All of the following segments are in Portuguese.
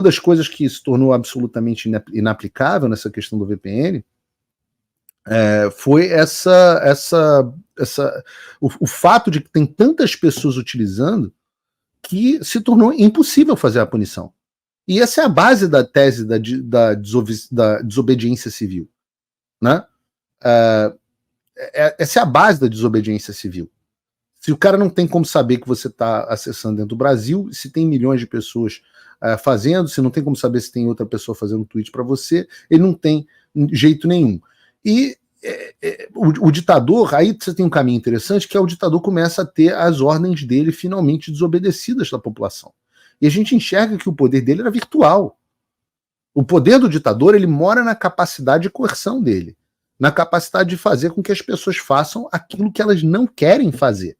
das coisas que se tornou absolutamente inaplicável nessa questão do VPN foi o fato de que tem tantas pessoas utilizando que se tornou impossível fazer a punição. E essa é a base da tese da desobediência civil, né? Essa é a base da desobediência civil. Se o cara não tem como saber que você está acessando dentro do Brasil, se tem milhões de pessoas fazendo, se não tem como saber se tem outra pessoa fazendo um tweet para você, ele não tem jeito nenhum. E o ditador, aí você tem um caminho interessante, que é o ditador começa a ter as ordens dele finalmente desobedecidas da população. E a gente enxerga que o poder dele era virtual. O poder do ditador, ele mora na capacidade de coerção dele, na capacidade de fazer com que as pessoas façam aquilo que elas não querem fazer.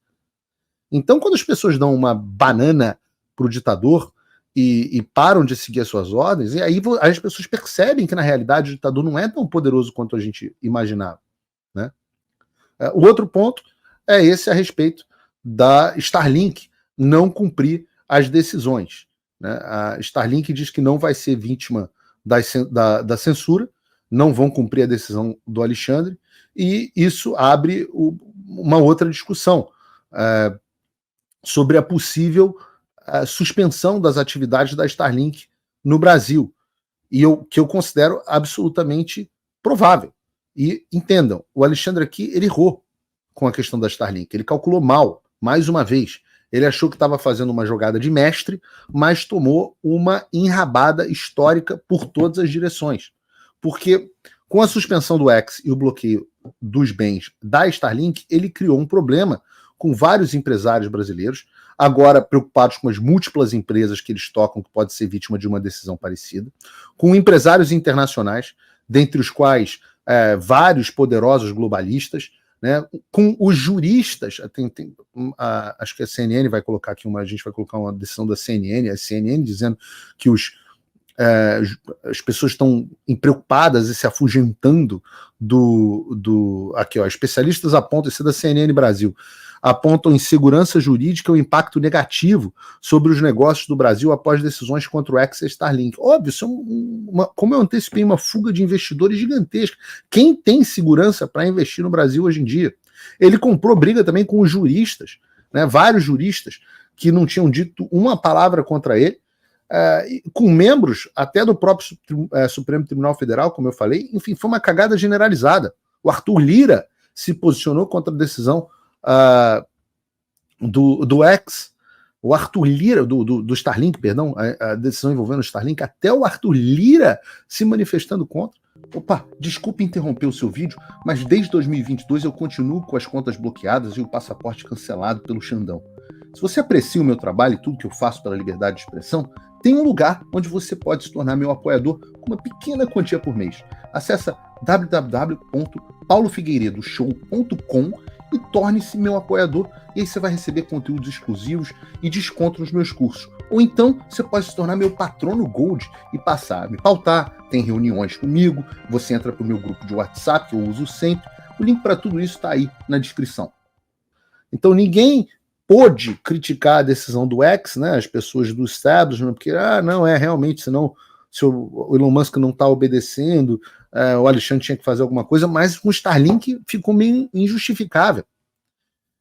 Então, quando as pessoas dão uma banana para o ditador e param de seguir as suas ordens, e aí as pessoas percebem que, na realidade, o ditador não é tão poderoso quanto a gente imaginava, né? O outro ponto é esse a respeito da Starlink não cumprir as decisões, né? A Starlink diz que não vai ser vítima da censura, não vão cumprir a decisão do Alexandre, e isso abre uma outra discussão sobre a possível suspensão das atividades da Starlink no Brasil, que eu considero absolutamente provável. E entendam, o Alexandre aqui, ele errou com a questão da Starlink, ele calculou mal, mais uma vez. Ele achou que estava fazendo uma jogada de mestre, mas tomou uma enrabada histórica por todas as direções. Porque com a suspensão do X e o bloqueio dos bens da Starlink, ele criou um problema com vários empresários brasileiros, agora preocupados com as múltiplas empresas que eles tocam, que pode ser vítima de uma decisão parecida, com empresários internacionais, dentre os quais vários poderosos globalistas, né, com os juristas, acho que a CNN vai colocar aqui a gente vai colocar uma decisão da CNN, a CNN dizendo que as pessoas estão preocupadas e se afugentando aqui, ó, especialistas apontam, isso é da CNN Brasil, apontam insegurança jurídica e o impacto negativo sobre os negócios do Brasil após decisões contra o X e Starlink. Óbvio, isso como eu antecipei, uma fuga de investidores gigantesca. Quem tem segurança para investir no Brasil hoje em dia? Ele comprou briga também com os juristas, né, vários juristas que não tinham dito uma palavra contra ele, com membros até do próprio Supremo Tribunal Federal, como eu falei. Enfim, foi uma cagada generalizada. O Arthur Lira se posicionou contra a decisão do X, o Arthur Lira, do Starlink, perdão, a decisão envolvendo o Starlink, até o Arthur Lira se manifestando contra. Opa, desculpe interromper o seu vídeo, mas desde 2022 eu continuo com as contas bloqueadas e o passaporte cancelado pelo Xandão. Se você aprecia o meu trabalho e tudo que eu faço pela liberdade de expressão, tem um lugar onde você pode se tornar meu apoiador com uma pequena quantia por mês. Acesse www.paulofigueiredoshow.com e torne-se meu apoiador, e aí você vai receber conteúdos exclusivos e desconto nos meus cursos. Ou então você pode se tornar meu patrono Gold e passar a me pautar, tem reuniões comigo, você entra para o meu grupo de WhatsApp, que eu uso sempre. O link para tudo isso está aí na descrição. Então ninguém pôde criticar a decisão do X, né, as pessoas do establishment, porque, não, realmente, senão, se o Elon Musk não está obedecendo, o Alexandre tinha que fazer alguma coisa, mas com o Starlink ficou meio injustificável.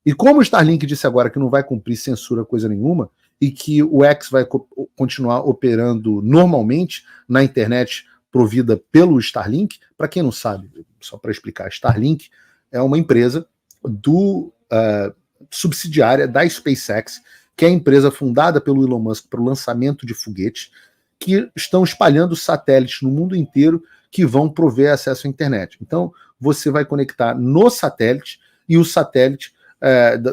E como o Starlink disse agora que não vai cumprir censura coisa nenhuma, e que o X vai continuar operando normalmente na internet provida pelo Starlink, para quem não sabe, só para explicar, Starlink é uma empresa subsidiária da SpaceX, que é a empresa fundada pelo Elon Musk para o lançamento de foguetes, que estão espalhando satélites no mundo inteiro que vão prover acesso à internet. Então, você vai conectar no satélite e o satélite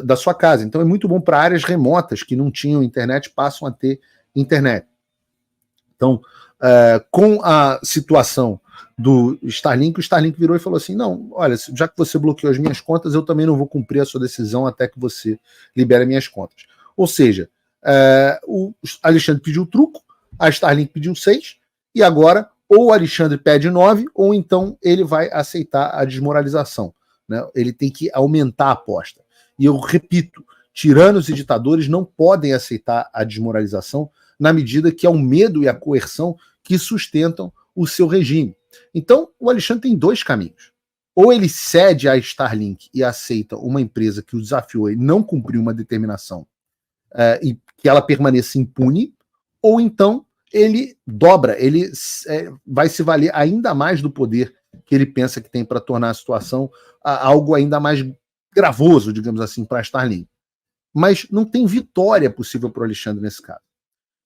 da sua casa. Então, é muito bom para áreas remotas que não tinham internet, passam a ter internet. Então, com a situação do Starlink, o Starlink virou e falou assim, não, olha, já que você bloqueou as minhas contas, eu também não vou cumprir a sua decisão até que você libere minhas contas. Ou seja, o Alexandre pediu truco, a Starlink pediu 6, e agora ou o Alexandre pede 9, ou então ele vai aceitar a desmoralização, né? Ele tem que aumentar a aposta. E eu repito, tiranos e ditadores não podem aceitar a desmoralização, na medida que é o medo e a coerção que sustentam o seu regime. Então, o Alexandre tem dois caminhos. Ou ele cede à Starlink e aceita uma empresa que o desafiou e não cumpriu uma determinação e que ela permaneça impune, ou então ele dobra, ele vai se valer ainda mais do poder que ele pensa que tem para tornar a situação algo ainda mais gravoso, digamos assim, para a Starlink. Mas não tem vitória possível para o Alexandre nesse caso.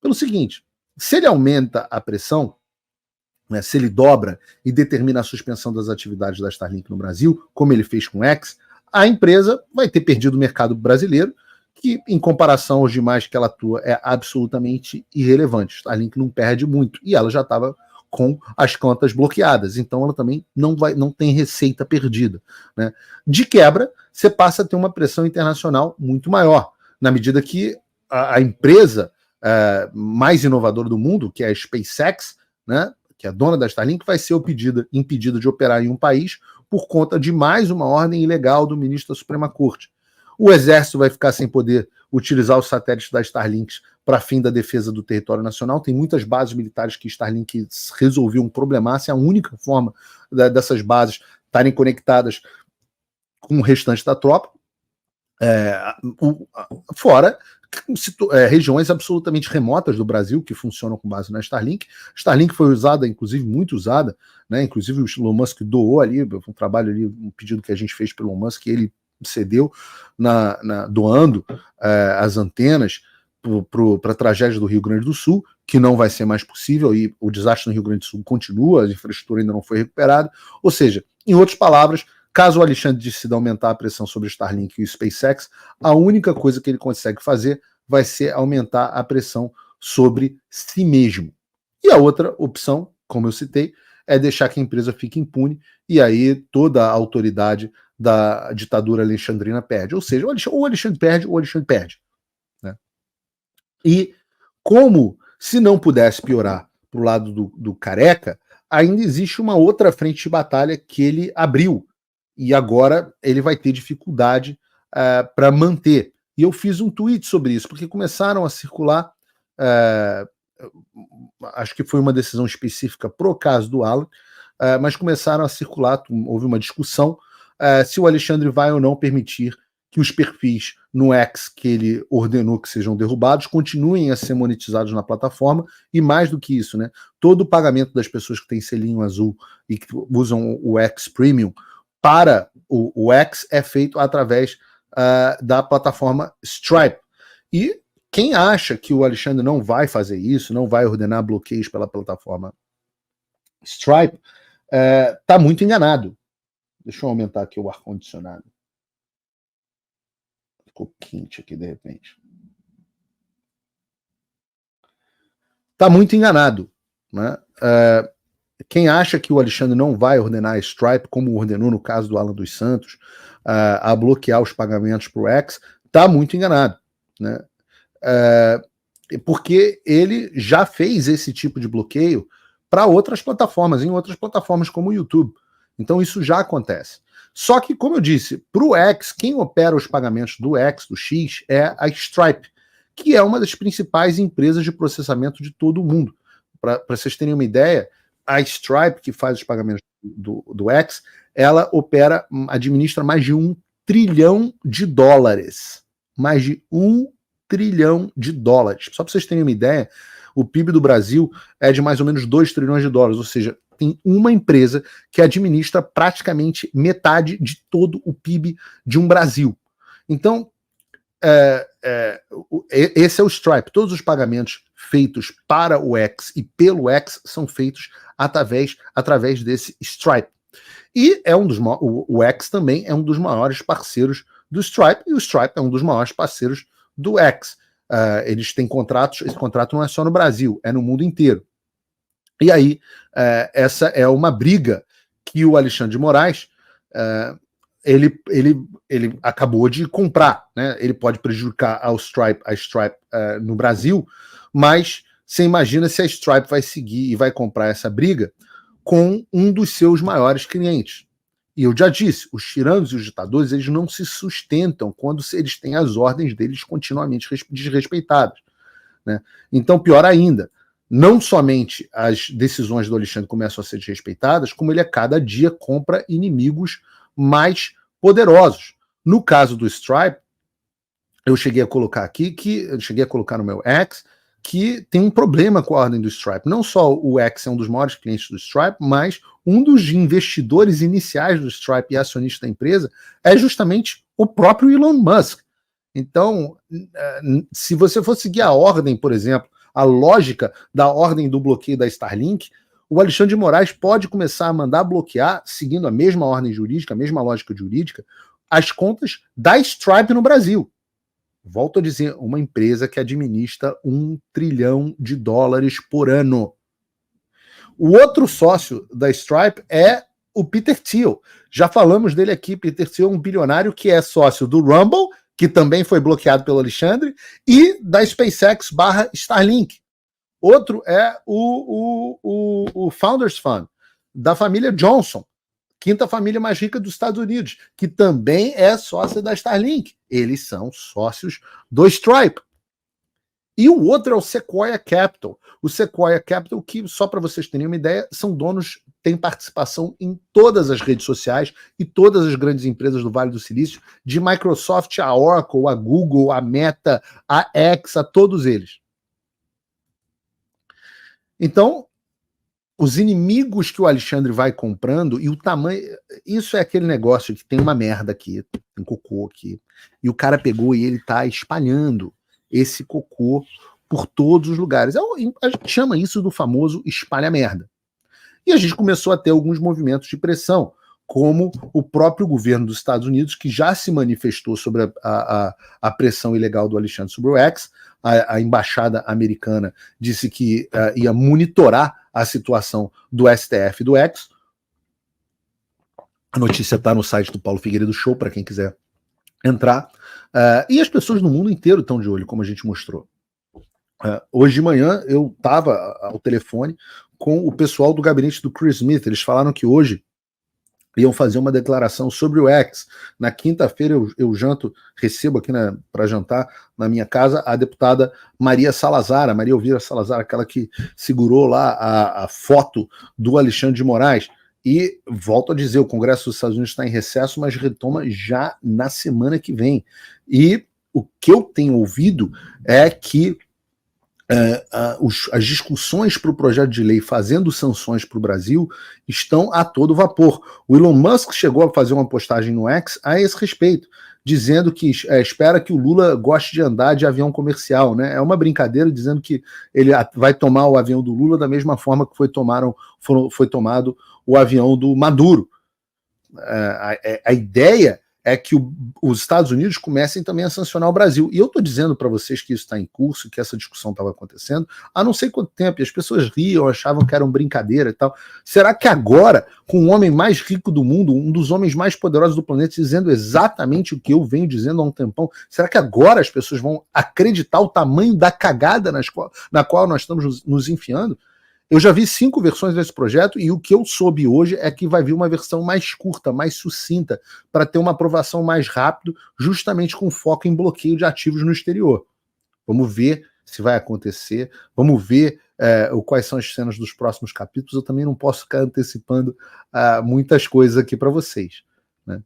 Pelo seguinte, se ele aumenta a pressão, né, se ele dobra e determina a suspensão das atividades da Starlink no Brasil, como ele fez com o X, a empresa vai ter perdido o mercado brasileiro, que, em comparação aos demais que ela atua, é absolutamente irrelevante. Starlink não perde muito, e ela já estava com as contas bloqueadas, então ela também não tem receita perdida, né? De quebra, você passa a ter uma pressão internacional muito maior, na medida que a empresa mais inovadora do mundo, que é a SpaceX, né, que é a dona da Starlink, vai ser impedida de operar em um país por conta de mais uma ordem ilegal do ministro da Suprema Corte. O Exército vai ficar sem poder utilizar os satélites da Starlink para fim da defesa do território nacional. Tem muitas bases militares que Starlink resolveu um problemaço. É a única forma dessas bases estarem conectadas com o restante da tropa. Fora regiões absolutamente remotas do Brasil que funcionam com base na Starlink. Starlink foi usada, inclusive muito usada, né? Inclusive o Elon Musk doou ali, um trabalho ali, um pedido que a gente fez pelo Elon Musk, ele cedeu doando as antenas para a tragédia do Rio Grande do Sul, que não vai ser mais possível, e o desastre no Rio Grande do Sul continua, a infraestrutura ainda não foi recuperada. Ou seja, em outras palavras, caso o Alexandre decida aumentar a pressão sobre Starlink e o SpaceX, a única coisa que ele consegue fazer vai ser aumentar a pressão sobre si mesmo. E a outra opção, como eu citei, é deixar que a empresa fique impune, e aí toda a autoridade da ditadura alexandrina perde. Ou seja, ou o Alexandre perde, ou o Alexandre perde. Né? E como, se não pudesse piorar para o lado do Careca, ainda existe uma outra frente de batalha que ele abriu, e agora ele vai ter dificuldade para manter. E eu fiz um tweet sobre isso, porque começaram a circular, acho que foi uma decisão específica pro caso do Alan, mas começaram a circular, houve uma discussão se o Alexandre vai ou não permitir que os perfis no X que ele ordenou que sejam derrubados continuem a ser monetizados na plataforma, e mais do que isso, né, todo o pagamento das pessoas que têm selinho azul e que usam o X Premium para o X é feito através da plataforma Stripe. E quem acha que o Alexandre não vai fazer isso, não vai ordenar bloqueios pela plataforma Stripe, está muito enganado. Deixa eu aumentar aqui o ar-condicionado. Ficou quente aqui de repente. Está muito enganado. Né? Quem acha que o Alexandre não vai ordenar a Stripe, como ordenou no caso do Alan dos Santos, a bloquear os pagamentos para o X, está muito enganado. Né? Porque ele já fez esse tipo de bloqueio para outras plataformas, em outras plataformas como o YouTube. Então isso já acontece. Só que, como eu disse, para o X, quem opera os pagamentos do X, do X, é a Stripe, que é uma das principais empresas de processamento de todo o mundo. Para vocês terem uma ideia, a Stripe, que faz os pagamentos do X, ela administra mais de $1 trilhão. Mais de $1 trilhão. Só para vocês terem uma ideia, o PIB do Brasil é de mais ou menos $2 trilhões, ou seja, tem uma empresa que administra praticamente metade de todo o PIB de um Brasil. Então, esse é o Stripe. Todos os pagamentos feitos para o X e pelo X são feitos através desse Stripe. E o X também é um dos maiores parceiros do Stripe, e o Stripe é um dos maiores parceiros do X. Eles têm contratos, esse contrato não é só no Brasil, é no mundo inteiro. E aí, essa é uma briga que o Alexandre de Moraes ele acabou de comprar. Né? Ele pode prejudicar a Stripe no Brasil, mas você imagina se a Stripe vai seguir e vai comprar essa briga com um dos seus maiores clientes. E eu já disse, os tiranos e os ditadores, eles não se sustentam quando eles têm as ordens deles continuamente desrespeitadas. né? Então, pior ainda, não somente as decisões do Alexandre começam a ser desrespeitadas, como ele a cada dia compra inimigos mais poderosos. No caso do Stripe, eu cheguei a colocar aqui, eu cheguei a colocar no meu X, que tem um problema com a ordem do Stripe. Não só o X é um dos maiores clientes do Stripe, mas um dos investidores iniciais do Stripe e acionista da empresa é justamente o próprio Elon Musk. Então, se você for seguir a ordem, por exemplo, a lógica da ordem do bloqueio da Starlink, o Alexandre de Moraes pode começar a mandar bloquear, seguindo a mesma ordem jurídica, a mesma lógica jurídica, as contas da Stripe no Brasil. Volto a dizer, uma empresa que administra $1 trilhão por ano. O outro sócio da Stripe é o Peter Thiel. Já falamos dele aqui. Peter Thiel é um bilionário que é sócio do Rumble, que também foi bloqueado pelo Alexandre, e da SpaceX / Starlink. Outro é o Founders Fund, da família Johnson, quinta família mais rica dos Estados Unidos, que também é sócia da Starlink. Eles são sócios do Stripe. E o outro é o Sequoia Capital. O Sequoia Capital, que, só para vocês terem uma ideia, são donos, têm participação em todas as redes sociais e todas as grandes empresas do Vale do Silício, de Microsoft, a Oracle, a Google, a Meta, a X, a todos eles. Então, os inimigos que o Alexandre vai comprando e o tamanho... Isso é aquele negócio que tem uma merda aqui, tem cocô aqui, e o cara pegou e ele tá espalhando esse cocô por todos os lugares. A gente chama isso do famoso espalha-merda. E a gente começou a ter alguns movimentos de pressão, como o próprio governo dos Estados Unidos, que já se manifestou sobre a pressão ilegal do Alexandre sobre o X. A embaixada americana disse que ia monitorar a situação do STF e do X. A notícia está no site do Paulo Figueiredo Show, para quem quiser entrar. E as pessoas no mundo inteiro estão de olho, como a gente mostrou. Hoje de manhã eu estava ao telefone com o pessoal do gabinete do Chris Smith. Eles falaram que hoje iam fazer uma declaração sobre o X. Na quinta-feira eu recebo aqui para jantar na minha casa a deputada Maria Salazar, a Maria Elvira Salazar, aquela que segurou lá a foto do Alexandre de Moraes. E volto a dizer, o Congresso dos Estados Unidos está em recesso, mas retoma já na semana que vem. E o que eu tenho ouvido é que as discussões para o projeto de lei fazendo sanções para o Brasil estão a todo vapor. O Elon Musk chegou a fazer uma postagem no X a esse respeito, dizendo que espera que o Lula goste de andar de avião comercial, né? É uma brincadeira, dizendo que ele vai tomar o avião do Lula da mesma forma que foi tomado o avião do Maduro. A ideia é que os Estados Unidos comecem também a sancionar o Brasil. E eu estou dizendo para vocês que isso está em curso, que essa discussão estava acontecendo há não sei quanto tempo, e as pessoas riam, achavam que era uma brincadeira e tal. Será que agora, com o homem mais rico do mundo, um dos homens mais poderosos do planeta, dizendo exatamente o que eu venho dizendo há um tempão, será que agora as pessoas vão acreditar o tamanho da cagada na qual nós estamos nos enfiando? Eu já vi 5 versões desse projeto e o que eu soube hoje é que vai vir uma versão mais curta, mais sucinta, para ter uma aprovação mais rápido, justamente com foco em bloqueio de ativos no exterior. Vamos ver se vai acontecer, vamos ver quais são as cenas dos próximos capítulos. Eu também não posso ficar antecipando muitas coisas aqui para vocês, né?